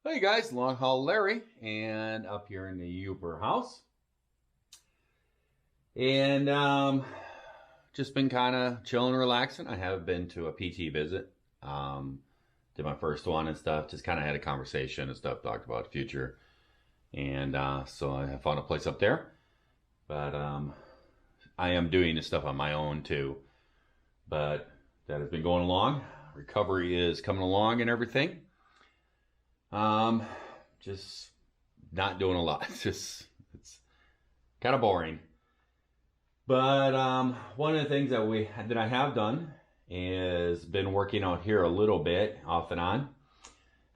Hey guys, LongHaul Larry, and up here in the Yooper House. And just been kind of chilling, relaxing. I have been to a PT visit. Did my first one and stuff. Just kind of had a conversation and stuff, talked about the future. And so I found a place up there. But I am doing this stuff on my own too. But that has been going along. Recovery is coming along and everything. Um, just not doing a lot. It's kind of boring. But one of the things that I have done is been working out here a little bit off and on.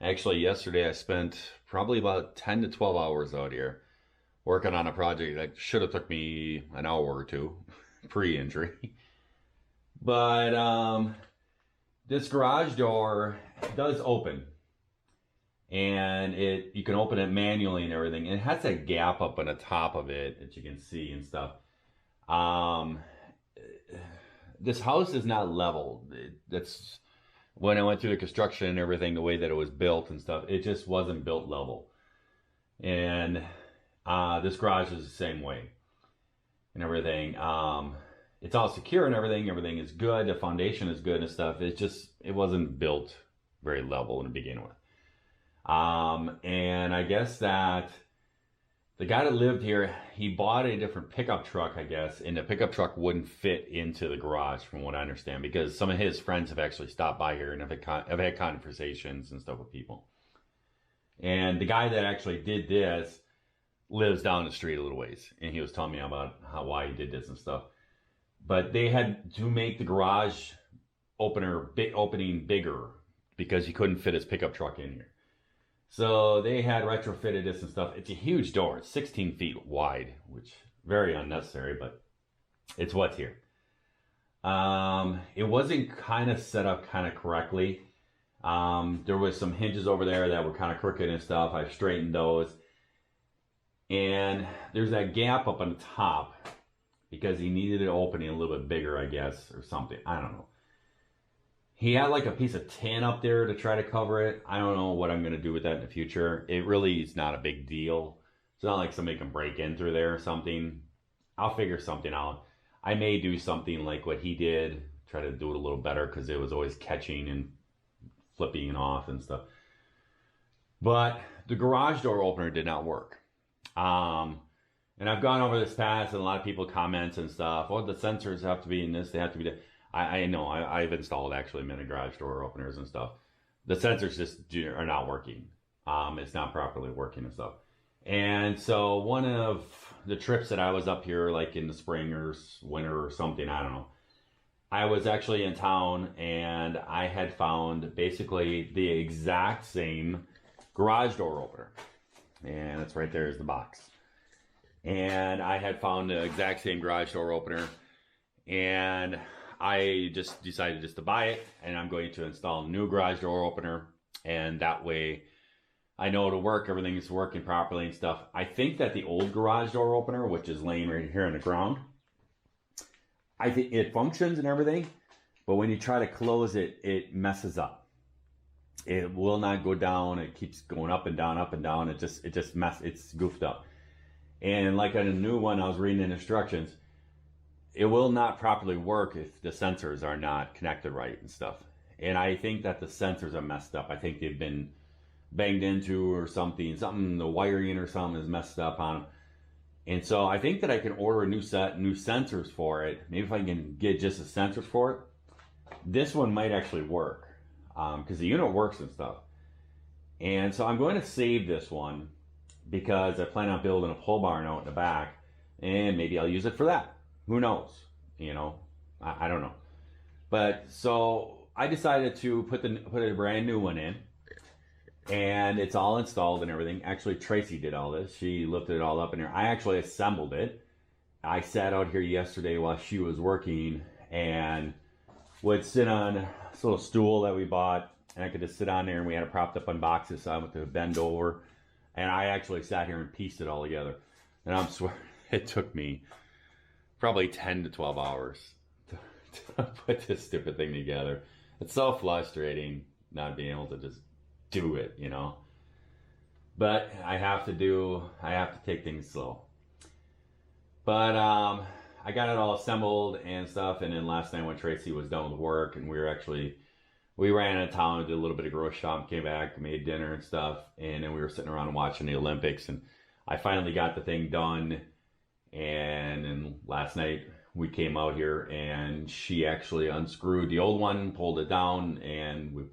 Actually, yesterday I spent probably about 10 to 12 hours out here working on a project that should have took me an hour or two pre-injury. But this garage door does open. And you can open it manually and everything. And it has a gap up on the top of it that you can see and stuff. Um, this house is not leveled. That's when I went through the construction and everything, the way that it was built and stuff, it just wasn't built level. And this garage is the same way and everything. It's all secure and everything. Everything is good. The foundation is good and stuff. It wasn't built very level to begin with. And I guess that the guy that lived here, he bought a different pickup truck, I guess, and the pickup truck wouldn't fit into the garage from what I understand, because some of his friends have actually stopped by here and have had conversations and stuff with people. And the guy that actually did this lives down the street a little ways, and he was telling me about why he did this and stuff. But they had to make the garage opening bigger because he couldn't fit his pickup truck in here. So they had retrofitted this and stuff. It's a huge door. It's 16 feet wide, which very unnecessary, but it's what's here. It wasn't kind of set up kind of correctly. There was some hinges over there that were kind of crooked and stuff. I straightened those. And there's that gap up on the top because he needed it opening a little bit bigger, I guess, or something. I don't know. He had like a piece of tin up there to try to cover it. I don't know what I'm going to do with that in the future. It really is not a big deal. It's not like somebody can break in through there or something. I'll figure something out. I may do something like what he did, try to do it a little better because it was always catching and flipping off and stuff. But the garage door opener did not work. And I've gone over this past and a lot of people comment and stuff. Oh, the sensors have to be in this, they have to be there. I know I've installed actually many garage door openers and stuff. The sensors just are not working. It's not properly working and stuff. And so one of the trips that I was up here, like in the spring or winter or something, I don't know. I was actually in town and I had found basically the exact same garage door opener. And it's right there is the box. And I had found the exact same garage door opener. And I just decided just to buy it, and I'm going to install a new garage door opener, and that way I know it'll work, everything is working properly and stuff. I think that the old garage door opener, which is laying right here on the ground, I think it functions and everything, but when you try to close it, it messes up. It will not go down, it keeps going up and down, it's goofed up. And like on a new one, I was reading the instructions, it will not properly work if the sensors are not connected right and stuff. And I think that the sensors are messed up. I think they've been banged into or something, the wiring or something is messed up on them. And so I think that I can order a new sensors for it. Maybe if I can get just the sensors for it, this one might actually work because the unit works and stuff. And so I'm going to save this one because I plan on building a pole barn out in the back, and maybe I'll use it for that. Who knows? You know, I don't know. But so I decided to put a brand new one in, and it's all installed and everything. Actually, Tracy did all this. She lifted it all up in here. I actually assembled it. I sat out here yesterday while she was working and would sit on this little stool that we bought, and I could just sit on there, and we had it propped up on boxes, so I went to bend over, and I actually sat here and pieced it all together. And I'm swearing, it took me probably 10 to 12 hours to put this stupid thing together. It's so frustrating not being able to just do it, you know. But I have to take things slow. But I got it all assembled and stuff, and then last night when Tracy was done with work, and we ran out of town, did a little bit of grocery shop, came back, made dinner and stuff, and then we were sitting around watching the Olympics, and I finally got the thing done. And then last night we came out here, and she actually unscrewed the old one, pulled it down, and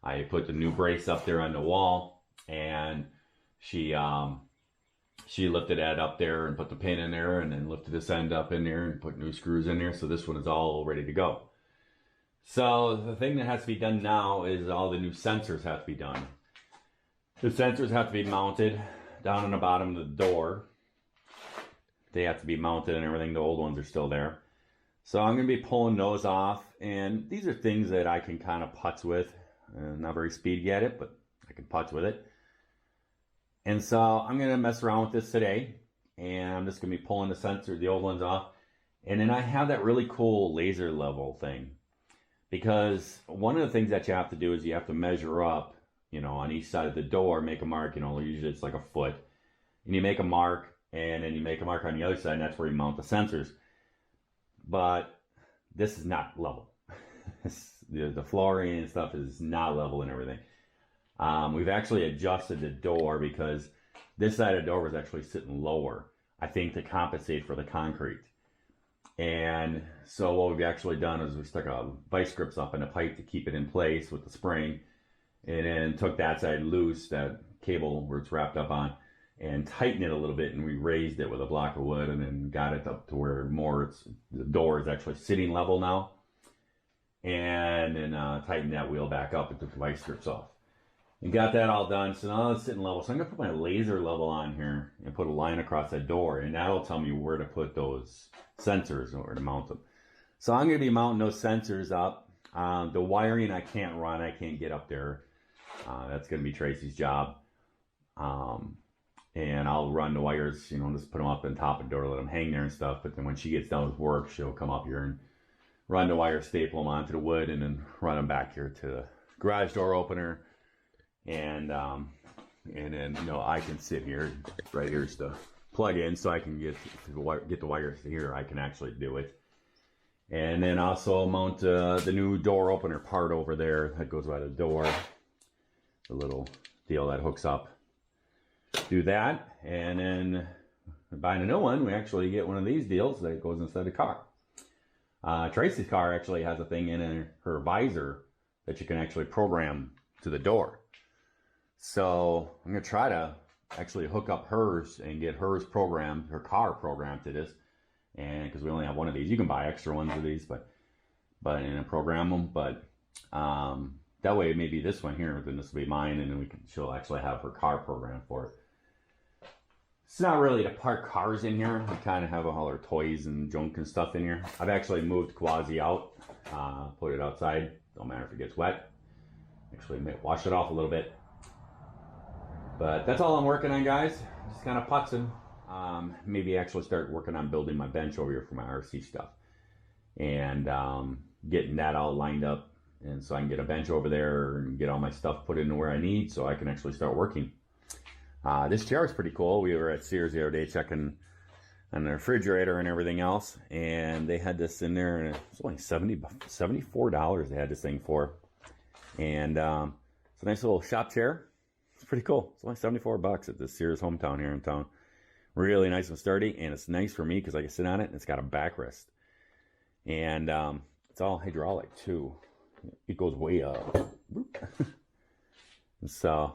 I put the new brace up there on the wall, and she lifted that up there and put the pin in there, and then lifted this end up in there and put new screws in there. So this one is all ready to go. So the thing that has to be done now is all the new sensors have to be done. The sensors have to be mounted down on the bottom of the door. They have to be mounted and everything. The old ones are still there. So I'm going to be pulling those off. And these are things that I can kind of putz with. Not very speedy at it, but I can putz with it. And so I'm going to mess around with this today. And I'm just going to be pulling the old ones off. And then I have that really cool laser level thing. Because one of the things that you have to do is you have to measure up, on each side of the door, make a mark, usually it's like a foot. And you make a mark, and then you make a mark on the other side, and that's where you mount the sensors. But this is not level. The flooring and stuff is not level and everything. We've actually adjusted the door because this side of the door was actually sitting lower, I think, to compensate for the concrete. And so what we've actually done is we stuck a vice grips up in a pipe to keep it in place with the spring, and then took that side loose, that cable where it's wrapped up on, and tightened it a little bit, and we raised it with a block of wood, and then got it up to where the door is actually sitting level now, and then tightened that wheel back up and took the vice grips off. And got that all done, so now it's sitting level. So I'm going to put my laser level on here and put a line across that door, and that'll tell me where to put those sensors or where to mount them. So I'm going to be mounting those sensors up. The wiring I can't run, I can't get up there. That's going to be Tracy's job. And I'll run the wires, just put them up on top of the door, let them hang there and stuff. But then when she gets done with work, she'll come up here and run the wires, staple them onto the wood, and then run them back here to the garage door opener. And then I can sit here. Right here's the plug in, so I can get the wires to here. I can actually do it. And then also mount the new door opener part over there that goes by the door. The little deal that hooks up. Do that, and then buying a new one, we actually get one of these deals that goes inside the car. Tracy's car actually has a thing in her visor that you can actually program to the door. So I'm going to try to actually hook up hers and get hers programmed, her car programmed to this. And because we only have one of these, you can buy extra ones of these, but and program them. But that way, maybe this one here, then this will be mine, and then she'll actually have her car programmed for it. It's not really to park cars in here. We kind of have all our toys and junk and stuff in here. I've actually moved Quasi out, put it outside. Don't matter if it gets wet. Actually, wash it off a little bit. But that's all I'm working on, guys. Just kind of putzing. Maybe actually start working on building my bench over here for my RC stuff. And getting that all lined up. And so I can get a bench over there and get all my stuff put in where I need so I can actually start working. This chair is pretty cool. We were at Sears the other day checking on the refrigerator and everything else. And they had this in there, and it was only $74 they had this thing for. And it's a nice little shop chair. It's pretty cool. It's only 74 bucks at the Sears hometown here in town. Really nice and sturdy, and it's nice for me because I can sit on it, and it's got a backrest. And it's all hydraulic too. It goes way up. So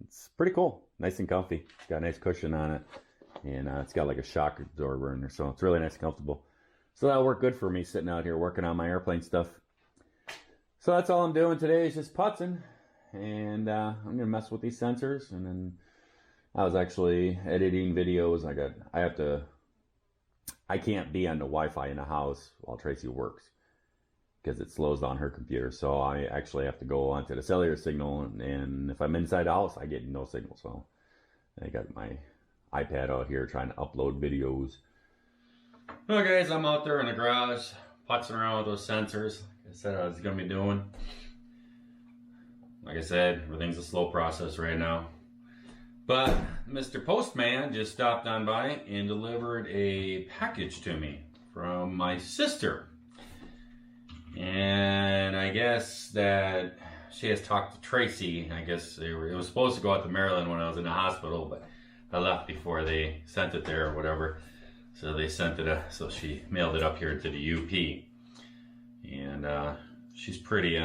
it's pretty cool. Nice and comfy. It's got a nice cushion on it, and it's got like a shock absorber in there, so it's really nice and comfortable. So that'll work good for me sitting out here working on my airplane stuff. So that's all I'm doing today is just putzing. And I'm going to mess with these sensors. And then I was actually editing videos. I can't be on the Wi-Fi in the house while Tracy works because it slows down her computer. So I actually have to go onto the cellular signal. And if I'm inside the house, I get no signal. So I got my iPad out here trying to upload videos. Well, guys, I'm out there in the garage putzing around with those sensors. Like I said I was going to be doing. Like I said, everything's a slow process right now. But Mr. Postman just stopped on by and delivered a package to me from my sister. And I guess that she has talked to Tracy. I guess it was supposed to go out to Maryland when I was in the hospital, but I left before they sent it there or whatever. So they sent it, so she mailed it up here to the UP. And she's pretty,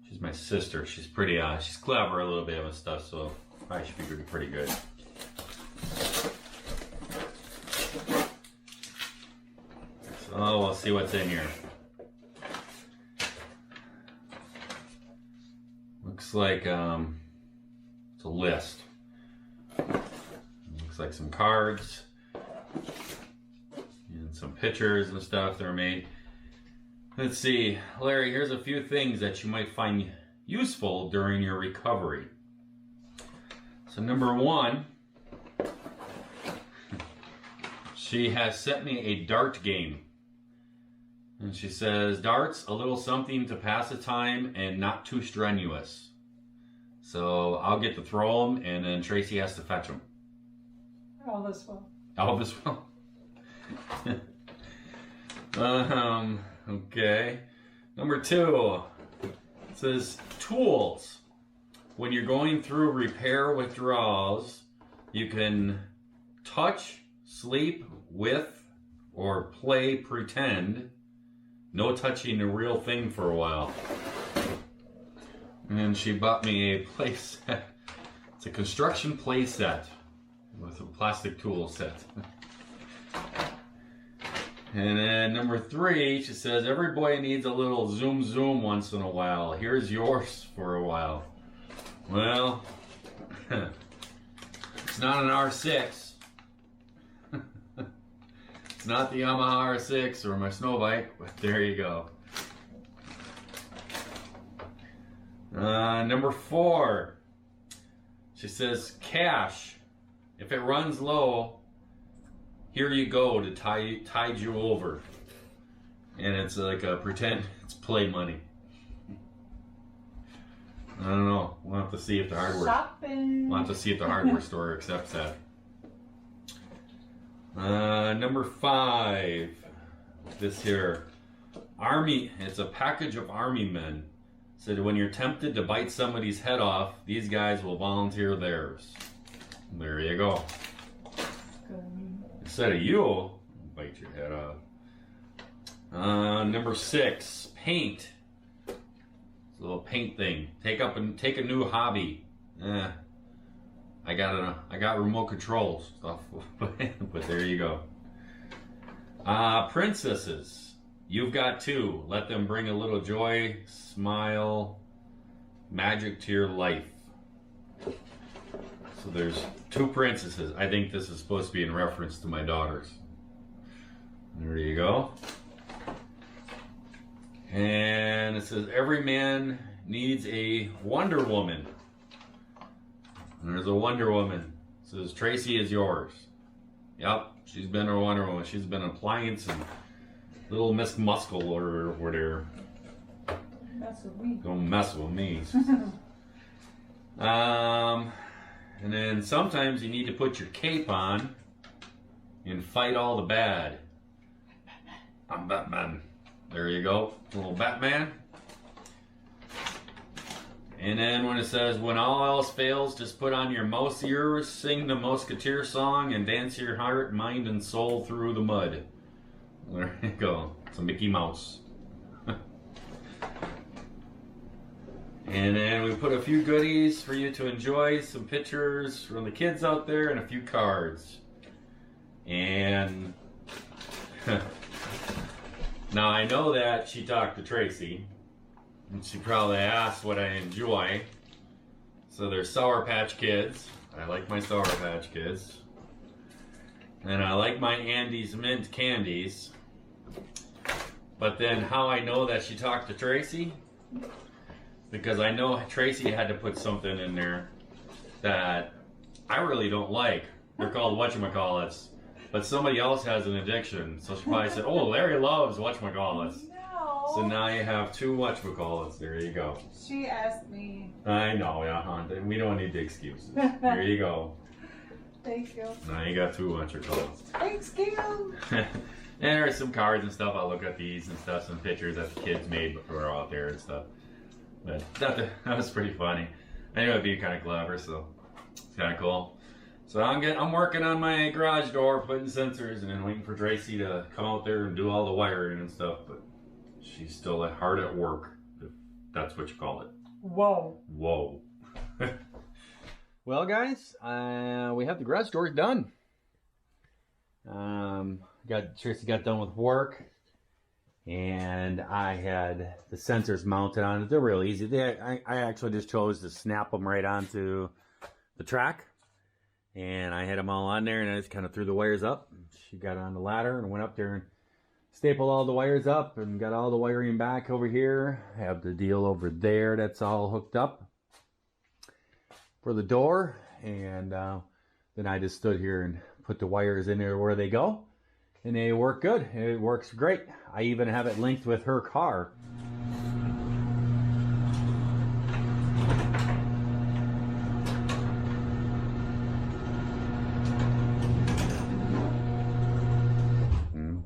she's my sister. She's pretty, she's clever a little bit and stuff, so I should be pretty good. So we'll see what's in here. Looks like it's a list. Looks like some cards and some pictures and stuff that are made. Let's see, Larry, here's a few things that you might find useful during your recovery. So number one, she has sent me a dart game. And she says, darts, a little something to pass the time and not too strenuous. So I'll get to throw them and then Tracy has to fetch them. All this well. All this well. Okay. Number two, it says tools. When you're going through repair withdrawals, you can touch, sleep with, or play pretend. No touching the real thing for a while. And she bought me a play set. It's a construction play set with a plastic tool set. And then number three, she says, every boy needs a little zoom zoom once in a while. Here's yours for a while. Well, it's not an R6. It's not the Yamaha R6 or my snow bike, but there you go. Number four, she says, cash. If it runs low, here you go to tide you over. And it's like a pretend it's play money. I don't know. We'll have to see if the hardware. Shopping. We'll have to see if the hardware store accepts that. Number five. This here, Army. It's a package of Army men. Said when you're tempted to bite somebody's head off, these guys will volunteer theirs. There you go. Instead of you, bite your head off. Number six, paint. It's a little paint thing. Take a new hobby. I got remote control stuff, but there you go. Princesses. You've got two. Let them bring a little joy, smile, magic to your life. So there's two princesses. I think this is supposed to be in reference to my daughters. There you go. And it says, every man needs a Wonder Woman. And there's a Wonder Woman. It says, Tracy is yours. Yep, she's been a Wonder Woman. She's been an appliance and Little Miss Muscle or whatever. Mess with me. Don't mess with me. And then sometimes you need to put your cape on and fight all the bad. I'm Batman. There you go, little Batman. And then when it says, when all else fails, just put on your mouse ears, sing the Musketeer song, and dance your heart, mind, and soul through the mud. There you go. It's a Mickey Mouse. And then we put a few goodies for you to enjoy, some pictures from the kids out there, and a few cards. And now I know that she talked to Tracy, and she probably asked what I enjoy. So there's Sour Patch Kids. I like my Sour Patch Kids. And I like my Andes Mint candies. But then how I know that she talked to Tracy? Because I know Tracy had to put something in there that I really don't like. They're called whatchamacallits. But somebody else has an addiction. So she probably said, oh, Larry loves whatchamacallits. No. So now you have two whatchamacallits. There you go. She asked me. I know, yeah, huh? We don't need the excuses. There you go. Thank you. Now you got two whatchamacallits. Thanks, Kim. And there's some cards and stuff. I'll look at these and stuff. Some pictures that the kids made before they're out there and stuff. But that was pretty funny. I knew it'd be kind of clever, so it's kind of cool. So I'm working on my garage door, putting sensors, and then waiting for Tracy to come out there and do all the wiring and stuff. But she's still hard at work, if that's what you call it. Whoa. Whoa. Well, guys, we have the garage doors done. Tracy got done with work, and I had the sensors mounted on it. They're real easy. I actually just chose to snap them right onto the track. And I had them all on there, and I just kind of threw the wires up. She got on the ladder and went up there and stapled all the wires up and got all the wiring back over here. I have the deal over there that's all hooked up for the door. And then I just stood here and put the wires in there where they go. And they work good. It works great. I even have it linked with her car.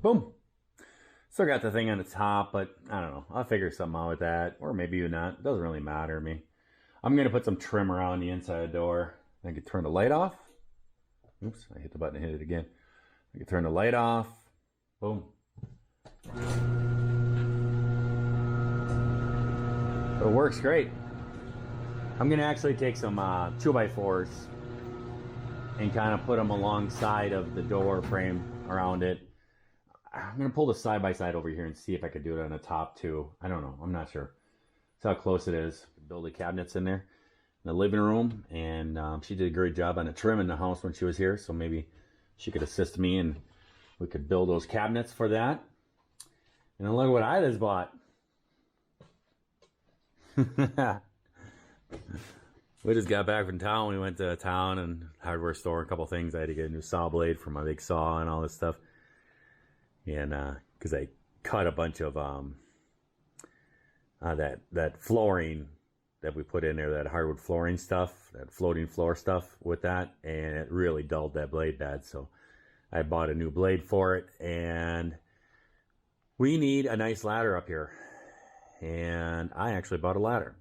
Boom. Still got the thing on the top, but I don't know. I'll figure something out with that. Or maybe not. It doesn't really matter to me. I'm going to put some trim around the inside of the door. I can turn the light off. Oops, I hit the button and hit it again. I can turn the light off. Boom. So it works great. I'm going to actually take some 2x4s and kind of put them alongside of the door frame around it. I'm going to pull the side-by-side over here and see if I could do it on the top too. I don't know. I'm not sure. That's how close it is. Build the cabinets in there in the living room. And she did a great job on the trim in the house when she was here. So maybe she could assist me and we could build those cabinets for that. And then look what I just bought. We just got back from town. We went to town and hardware store, a couple things. I had to get a new saw blade for my big saw and all this stuff. And because I cut a bunch of that flooring that we put in there, that hardwood flooring stuff, that floating floor stuff with that, and it really dulled that blade bad. So I bought a new blade for it, and we need a nice ladder up here. And I actually bought a ladder.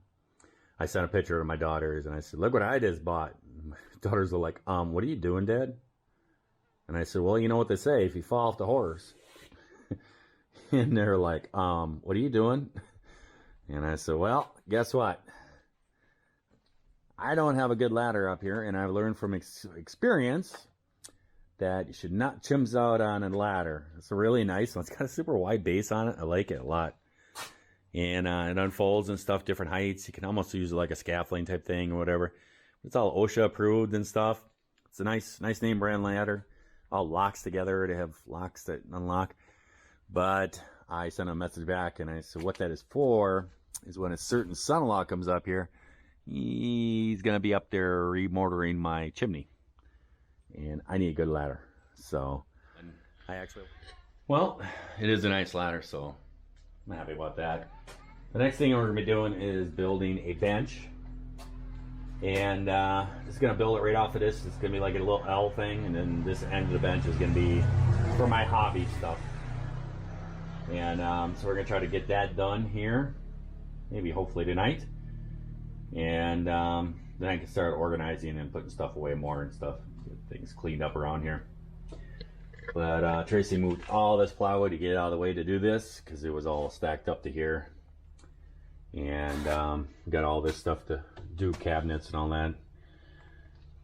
I sent a picture to my daughters, and I said, "Look what I just bought." My daughters were like, "What are you doing, Dad?" And I said, "Well, you know what they say, if you fall off the horse." And they're like, "What are you doing?" And I said, "Well, guess what? I don't have a good ladder up here, and I've learned from experience that you should not chimps out on a ladder." It's a really nice one. It's got a super wide base on it. I like it a lot. And it unfolds and stuff, different heights. You can almost use it like a scaffolding type thing or whatever. It's all OSHA approved and stuff. It's a nice name brand ladder. All locks together. They have locks that unlock. But I sent a message back and I said, what that is for is when a certain son-in-law comes up here, he's going to be up there remortaring my chimney. And I need a good ladder. So well, it is a nice ladder, so I'm happy about that. The next thing we're going to be doing is building a bench. And just going to build it right off of this. It's going to be like a little L thing. And then this end of the bench is going to be for my hobby stuff. And so we're going to try to get that done here. Maybe hopefully tonight. And then I can start organizing and putting stuff away more and stuff. Get things cleaned up around here. But Tracy moved all this plywood to get it out of the way to do this because it was all stacked up to here. And got all this stuff to do cabinets and all that.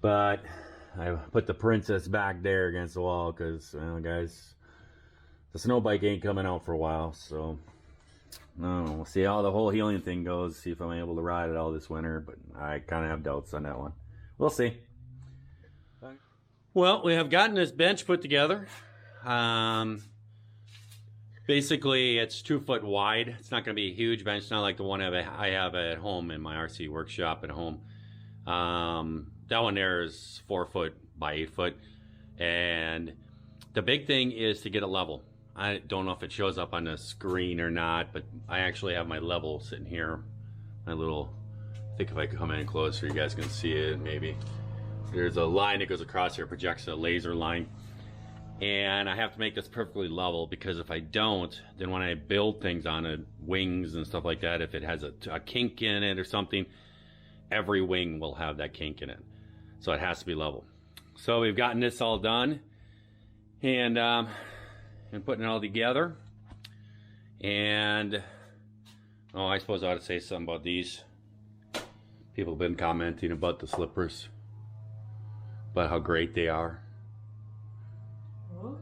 But I put the princess back there against the wall because, well, guys, the snow bike ain't coming out for a while. So we'll see how the whole healing thing goes. See if I'm able to ride it all this winter. But I kind of have doubts on that one. We'll see. Well, we have gotten this bench put together. Basically, it's 2 foot wide. It's not going to be a huge bench. It's not like the one I have at home in my RC workshop at home. That one there is 4 foot by 8 foot. And the big thing is to get it level. I don't know if it shows up on the screen or not, but I actually have my level sitting here. My little, I think if I come in closer, you guys can see it maybe. There's a line that goes across here, projects a laser line. And I have to make this perfectly level, because if I don't, then when I build things on it, wings and stuff like that, if it has a kink in it or something, every wing will have that kink in it. So it has to be level. So we've gotten this all done, and putting it all together. And oh, I suppose I ought to say something about these. People have been commenting about the slippers, about how great they are. What?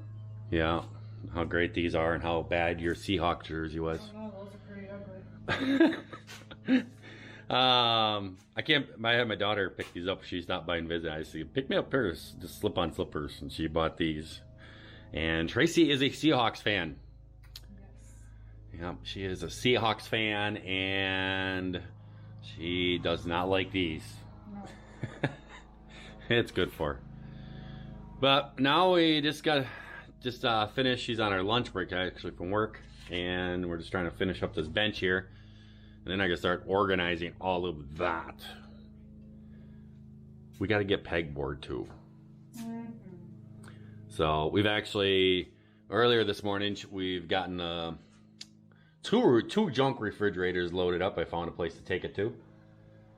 Yeah, how great these are, and how bad your Seahawk jersey was. Oh no, those are pretty ugly. I had my daughter pick these up. She stopped by and visit. I said, pick me up a pair of just slip-on slippers, and she bought these. And Tracy is a Seahawks fan. Yes. Yeah, she is a Seahawks fan, and she does not like these. No. It's good for her. But now we just finished. She's on our lunch break actually from work, and we're just trying to finish up this bench here. And then I can start organizing all of that. We got to get pegboard too. Mm-hmm. So we've actually, earlier this morning, we've gotten two junk refrigerators loaded up. I found a place to take it to.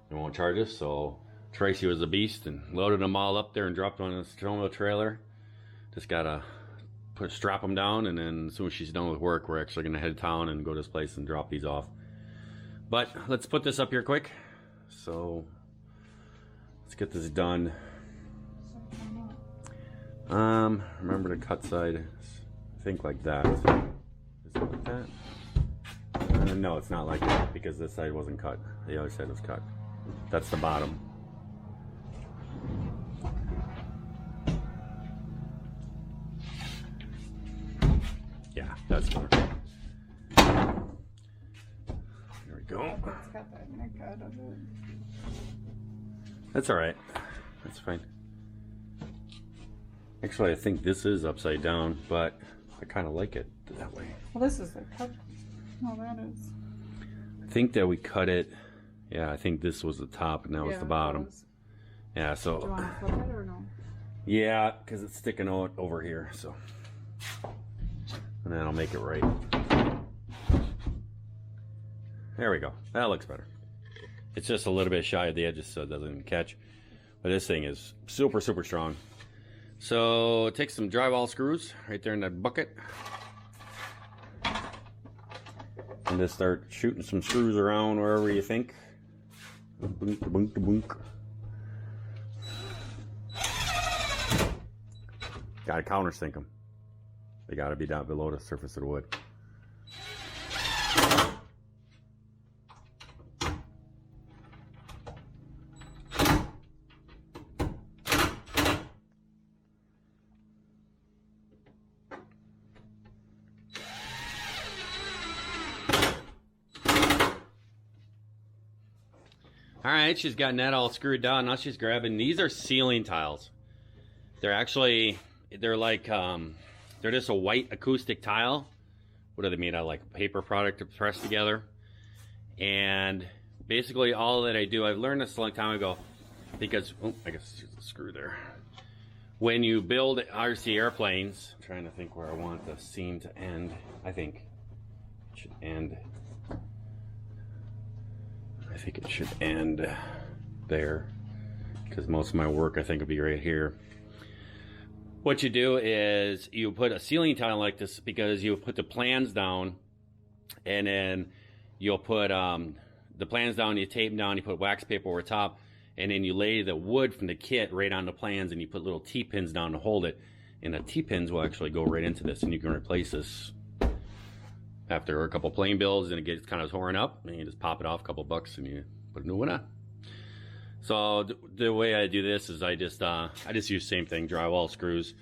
They won't charge us, so Tracy was a beast and loaded them all up there and dropped them on a snowmobile trailer. Just gotta strap them down, and then as soon as she's done with work, we're actually gonna head to town and go to this place and drop these off. But let's put this up here quick. So let's get this done. Remember the cut side. I think like that. Is it like that? No, it's not like that, because this side wasn't cut. The other side was cut. That's the bottom. Yeah, that's better. There we go. It's got that neck out of it. That's all right. That's fine. Actually, I think this is upside down, but I kind of like it that way. Well, this is the cut. Oh, that is. I think that we cut it. Yeah, I think this was the top and that was the bottom. Yeah, so. Do you want to flip it or no? Yeah, because it's sticking out over here, so. And then I'll make it right. There we go. That looks better. It's just a little bit shy of the edges so it doesn't catch. But this thing is super, super strong. So take some drywall screws right there in that bucket. And just start shooting some screws around wherever you think. Boink, boink, boink. Gotta countersink them. They gotta be down below the surface of the wood. Alright, she's gotten that all screwed down. Now she's grabbing, these are ceiling tiles. They're actually, they're like, they're just a white acoustic tile. What are they made out of? Like a paper product to press together. And basically all that I do, I've learned this a long time ago, because, oh, I guess there's a screw there. When you build RC airplanes, I'm trying to think where I want the seam to end. I think it should end. I think it should end there, because most of my work I think will be right here. What you do is you put a ceiling tile like this, because you put the plans down, and then you'll put the plans down, you tape them down, you put wax paper over top, and then you lay the wood from the kit right on the plans, and you put little T-pins down to hold it, and the T-pins will actually go right into this, and you can replace this after a couple plane builds and it gets kind of torn up, and you just pop it off, a couple bucks, and you put a new one on. So the way I do this is I just use the same thing, drywall screws,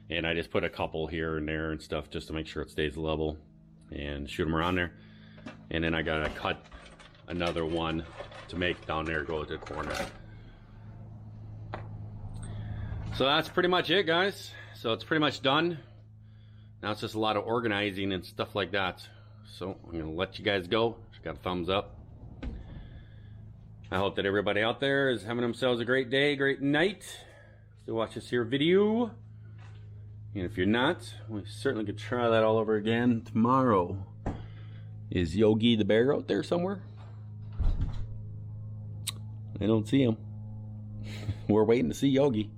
and I just put a couple here and there and stuff just to make sure it stays level, and shoot them around there. And then I gotta cut another one to make down there go to the corner. So that's pretty much it, guys. So it's pretty much done. Now it's just a lot of organizing and stuff like that. So I'm going to let you guys go. Just got a thumbs up. I hope that everybody out there is having themselves a great day, great night. So watch this here video. And if you're not, we certainly could try that all over again tomorrow. Is Yogi the bear out there somewhere? I don't see him. We're waiting to see Yogi.